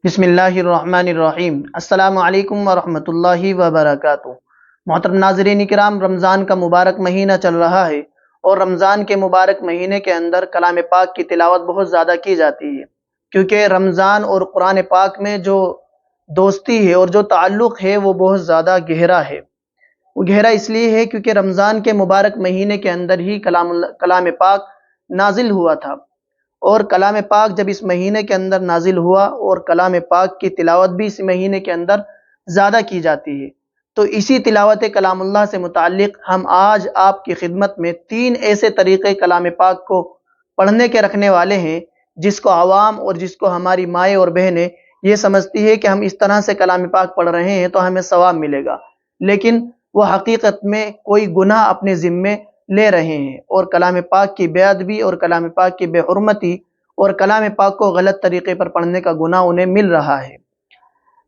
بسم اللہ الرحمن الرحیم۔ السلام علیکم ورحمۃ اللہ وبرکاتہ۔ محترم ناظرین کرام، رمضان کا مبارک مہینہ چل رہا ہے اور رمضان کے مبارک مہینے کے اندر کلام پاک کی تلاوت بہت زیادہ کی جاتی ہے، کیونکہ رمضان اور قرآن پاک میں جو دوستی ہے اور جو تعلق ہے وہ بہت زیادہ گہرا ہے۔ وہ گہرا اس لیے ہے کیونکہ رمضان کے مبارک مہینے کے اندر ہی کلام پاک نازل ہوا تھا، اور کلام پاک جب اس مہینے کے اندر نازل ہوا اور کلام پاک کی تلاوت بھی اس مہینے کے اندر زیادہ کی جاتی ہے، تو اسی تلاوت کلام اللہ سے متعلق ہم آج آپ کی خدمت میں 3 ایسے طریقے کلام پاک کو پڑھنے کے رکھنے والے ہیں جس کو عوام اور جس کو ہماری مائیں اور بہنیں یہ سمجھتی ہے کہ ہم اس طرح سے کلام پاک پڑھ رہے ہیں تو ہمیں ثواب ملے گا، لیکن وہ حقیقت میں کوئی گناہ اپنے ذمے لے رہے ہیں، اور کلام پاک کی بے ادبی اور کلام پاک کی بے حرمتی اور کلام پاک کو غلط طریقے پر پڑھنے کا گناہ انہیں مل رہا ہے۔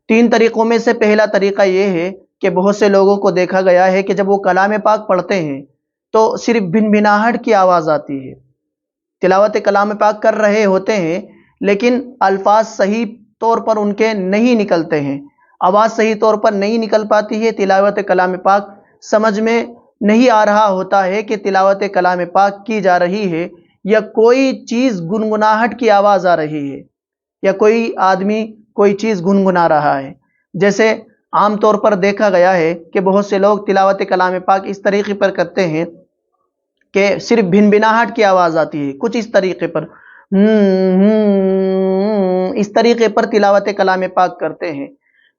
3 طریقوں میں سے پہلا طریقہ یہ ہے کہ بہت سے لوگوں کو دیکھا گیا ہے کہ جب وہ کلام پاک پڑھتے ہیں تو صرف بھنبھناہٹ کی آواز آتی ہے، تلاوت کلام پاک کر رہے ہوتے ہیں لیکن الفاظ صحیح طور پر ان کے نہیں نکلتے ہیں، آواز صحیح طور پر نہیں نکل پاتی ہے، تلاوت کلام پاک سمجھ میں نہیں آ رہا ہوتا ہے کہ تلاوت کلام پاک کی جا رہی ہے یا کوئی چیز گنگناہٹ کی آواز آ رہی ہے، یا کوئی آدمی کوئی چیز گنگنا رہا ہے۔ جیسے عام طور پر دیکھا گیا ہے کہ بہت سے لوگ تلاوت کلام پاک اس طریقے پر کرتے ہیں کہ صرف بھنبھناہٹ کی آواز آتی ہے، کچھ اس طریقے پر اس طریقے پر تلاوت کلام پاک کرتے ہیں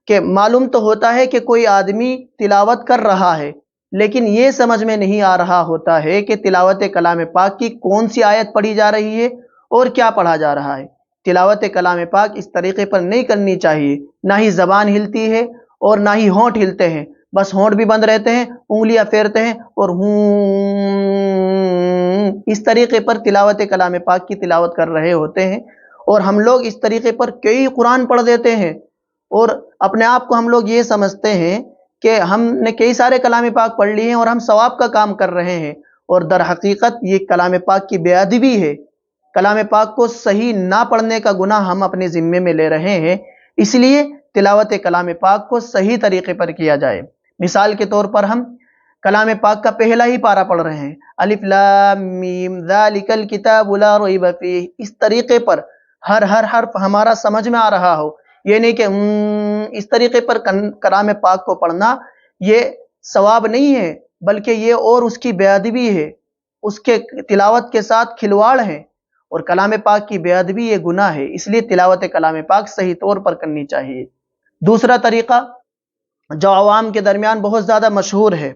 کہ معلوم تو ہوتا ہے کہ کوئی آدمی تلاوت کر رہا ہے، لیکن یہ سمجھ میں نہیں آ رہا ہوتا ہے کہ تلاوت کلام پاک کی کون سی آیت پڑھی جا رہی ہے اور کیا پڑھا جا رہا ہے۔ تلاوت کلام پاک اس طریقے پر نہیں کرنی چاہیے، نہ ہی زبان ہلتی ہے اور نہ ہی ہونٹ ہلتے ہیں، بس ہونٹ بھی بند رہتے ہیں، انگلیاں پھیرتے ہیں اور اس طریقے پر تلاوت کلام پاک کی تلاوت کر رہے ہوتے ہیں، اور ہم لوگ اس طریقے پر کئی قرآن پڑھ دیتے ہیں اور اپنے آپ کو ہم لوگ یہ سمجھتے ہیں کہ ہم نے کئی سارے کلام پاک پڑھ لیے ہیں اور ہم ثواب کا کام کر رہے ہیں، اور در حقیقت یہ کلام پاک کی بے ادبی ہے۔ کلام پاک کو صحیح نہ پڑھنے کا گناہ ہم اپنے ذمے میں لے رہے ہیں، اس لیے تلاوت کلام پاک کو صحیح طریقے پر کیا جائے۔ مثال کے طور پر ہم کلام پاک کا پہلا ہی پارہ پڑھ رہے ہیں، الف لام میم ذالک الکتاب لا ریب فیہ، اس طریقے پر ہر حرف ہمارا سمجھ میں آ رہا ہو، یہ نہیں کہ اس طریقے پر کلام پاک کو پڑھنا یہ ثواب نہیں ہے، بلکہ یہ اور اس کی بے ادبی ہے، اس کے تلاوت کے ساتھ کھلواڑ ہے، اور کلام پاک کی بے ادبی یہ گناہ ہے، اس لیے تلاوت کلام پاک صحیح طور پر کرنی چاہیے۔ دوسرا طریقہ جو عوام کے درمیان بہت زیادہ مشہور ہے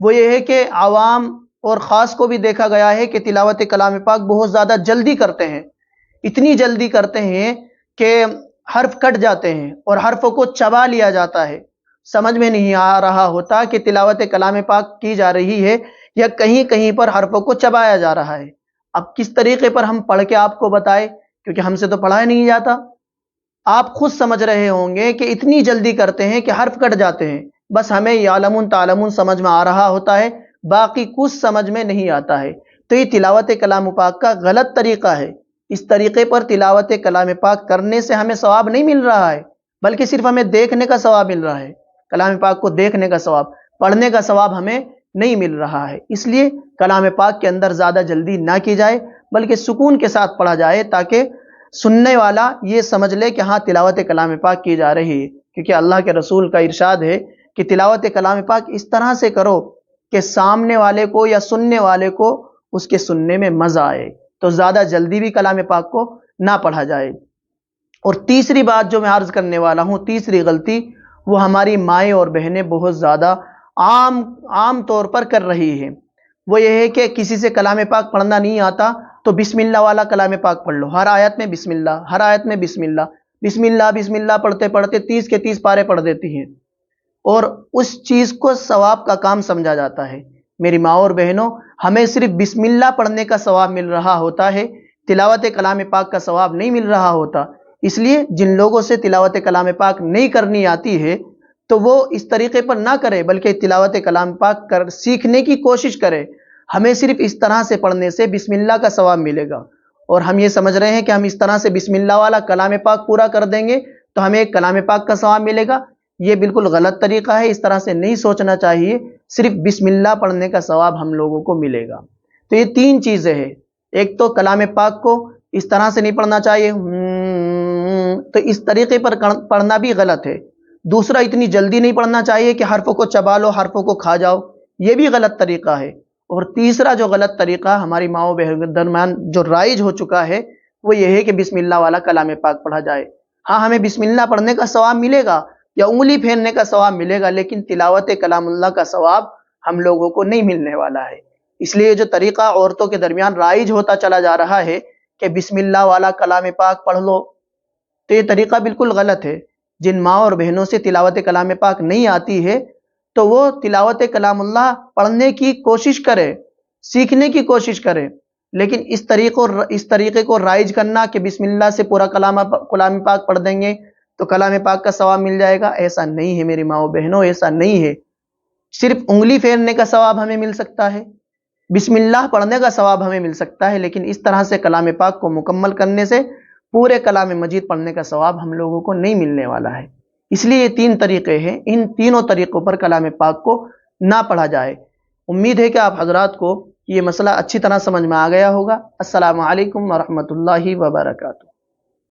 وہ یہ ہے کہ عوام اور خاص کو بھی دیکھا گیا ہے کہ تلاوت کلام پاک بہت زیادہ جلدی کرتے ہیں، اتنی جلدی کرتے ہیں کہ حرف کٹ جاتے ہیں اور حرفوں کو چبا لیا جاتا ہے، سمجھ میں نہیں آ رہا ہوتا کہ تلاوت کلام پاک کی جا رہی ہے یا کہیں کہیں پر حرفوں کو چبایا جا رہا ہے۔ اب کس طریقے پر ہم پڑھ کے آپ کو بتائیں، کیونکہ ہم سے تو پڑھا نہیں جاتا۔ آپ خود سمجھ رہے ہوں گے کہ اتنی جلدی کرتے ہیں کہ حرف کٹ جاتے ہیں، بس ہمیں یعلمون تعلمون سمجھ میں آ رہا ہوتا ہے، باقی کچھ سمجھ میں نہیں آتا ہے، تو یہ تلاوت کلام پاک کا غلط طریقہ ہے۔ اس طریقے پر تلاوت کلام پاک کرنے سے ہمیں ثواب نہیں مل رہا ہے، بلکہ صرف ہمیں دیکھنے کا ثواب مل رہا ہے، کلام پاک کو دیکھنے کا ثواب، پڑھنے کا ثواب ہمیں نہیں مل رہا ہے۔ اس لیے کلام پاک کے اندر زیادہ جلدی نہ کی جائے، بلکہ سکون کے ساتھ پڑھا جائے تاکہ سننے والا یہ سمجھ لے کہ ہاں تلاوت کلام پاک کی جا رہی ہے، کیونکہ اللہ کے رسول کا ارشاد ہے کہ تلاوت کلام پاک اس طرح سے کرو کہ سامنے والے کو یا سننے والے کو اس کے سننے میں مزہ آئے، تو زیادہ جلدی بھی کلام پاک کو نہ پڑھا جائے۔ اور تیسری بات جو میں عرض کرنے والا ہوں، تیسری غلطی وہ ہماری مائیں اور بہنیں بہت زیادہ عام طور پر کر رہی ہیں، وہ یہ ہے کہ کسی سے کلام پاک پڑھنا نہیں آتا تو بسم اللہ والا کلام پاک پڑھ لو، ہر آیت میں بسم اللہ، ہر آیت میں بسم اللہ، بسم اللہ بسم اللہ پڑھتے پڑھتے 30 کے 30 پارے پڑھ دیتی ہیں، اور اس چیز کو ثواب کا کام سمجھا جاتا ہے۔ میری ماں اور بہنوں، ہمیں صرف بسم اللہ پڑھنے کا ثواب مل رہا ہوتا ہے، تلاوت کلام پاک کا ثواب نہیں مل رہا ہوتا۔ اس لیے جن لوگوں سے تلاوت کلام پاک نہیں کرنی آتی ہے تو وہ اس طریقے پر نہ کرے، بلکہ تلاوت کلام پاک سیکھنے کی کوشش کرے۔ ہمیں صرف اس طرح سے پڑھنے سے بسم اللہ کا ثواب ملے گا، اور ہم یہ سمجھ رہے ہیں کہ ہم اس طرح سے بسم اللہ والا کلام پاک پورا کر دیں گے تو ہمیں ایک کلام پاک کا ثواب ملے گا، یہ بالکل غلط طریقہ ہے، اس طرح سے نہیں سوچنا چاہیے، صرف بسم اللہ پڑھنے کا ثواب ہم لوگوں کو ملے گا۔ تو یہ تین چیزیں ہیں، ایک تو کلام پاک کو اس طرح سے نہیں پڑھنا چاہیے، تو اس طریقے پر پڑھنا بھی غلط ہے۔ دوسرا، اتنی جلدی نہیں پڑھنا چاہیے کہ حرفوں کو چبا لو، حرفوں کو کھا جاؤ، یہ بھی غلط طریقہ ہے۔ اور تیسرا جو غلط طریقہ ہماری ماؤں بہنوں کے درمیان جو رائج ہو چکا ہے وہ یہ ہے کہ بسم اللہ والا کلام پاک پڑھا جائے۔ ہاں، ہمیں بسم اللہ پڑھنے کا ثواب ملے گا یا انگلی پھیرنے کا ثواب ملے گا، لیکن تلاوت کلام اللہ کا ثواب ہم لوگوں کو نہیں ملنے والا ہے۔ اس لیے جو طریقہ عورتوں کے درمیان رائج ہوتا چلا جا رہا ہے کہ بسم اللہ والا کلام پاک پڑھ لو، تو یہ طریقہ بالکل غلط ہے۔ جن ماں اور بہنوں سے تلاوت کلام پاک نہیں آتی ہے تو وہ تلاوت کلام اللہ پڑھنے کی کوشش کرے، سیکھنے کی کوشش کرے، لیکن اس طریقے کو رائج کرنا کہ بسم اللہ سے پورا کلام پاک پڑھ دیں گے تو کلام پاک کا ثواب مل جائے گا، ایسا نہیں ہے میری ماؤں بہنوں، ایسا نہیں ہے۔ صرف انگلی پھیرنے کا ثواب ہمیں مل سکتا ہے، بسم اللہ پڑھنے کا ثواب ہمیں مل سکتا ہے، لیکن اس طرح سے کلام پاک کو مکمل کرنے سے پورے کلام مجید پڑھنے کا ثواب ہم لوگوں کو نہیں ملنے والا ہے۔ اس لیے یہ تین طریقے ہیں، ان تینوں طریقوں پر کلام پاک کو نہ پڑھا جائے۔ امید ہے کہ آپ حضرات کو یہ مسئلہ اچھی طرح سمجھ میں آ گیا ہوگا۔ السلام علیکم ورحمۃ اللہ وبرکاتہ۔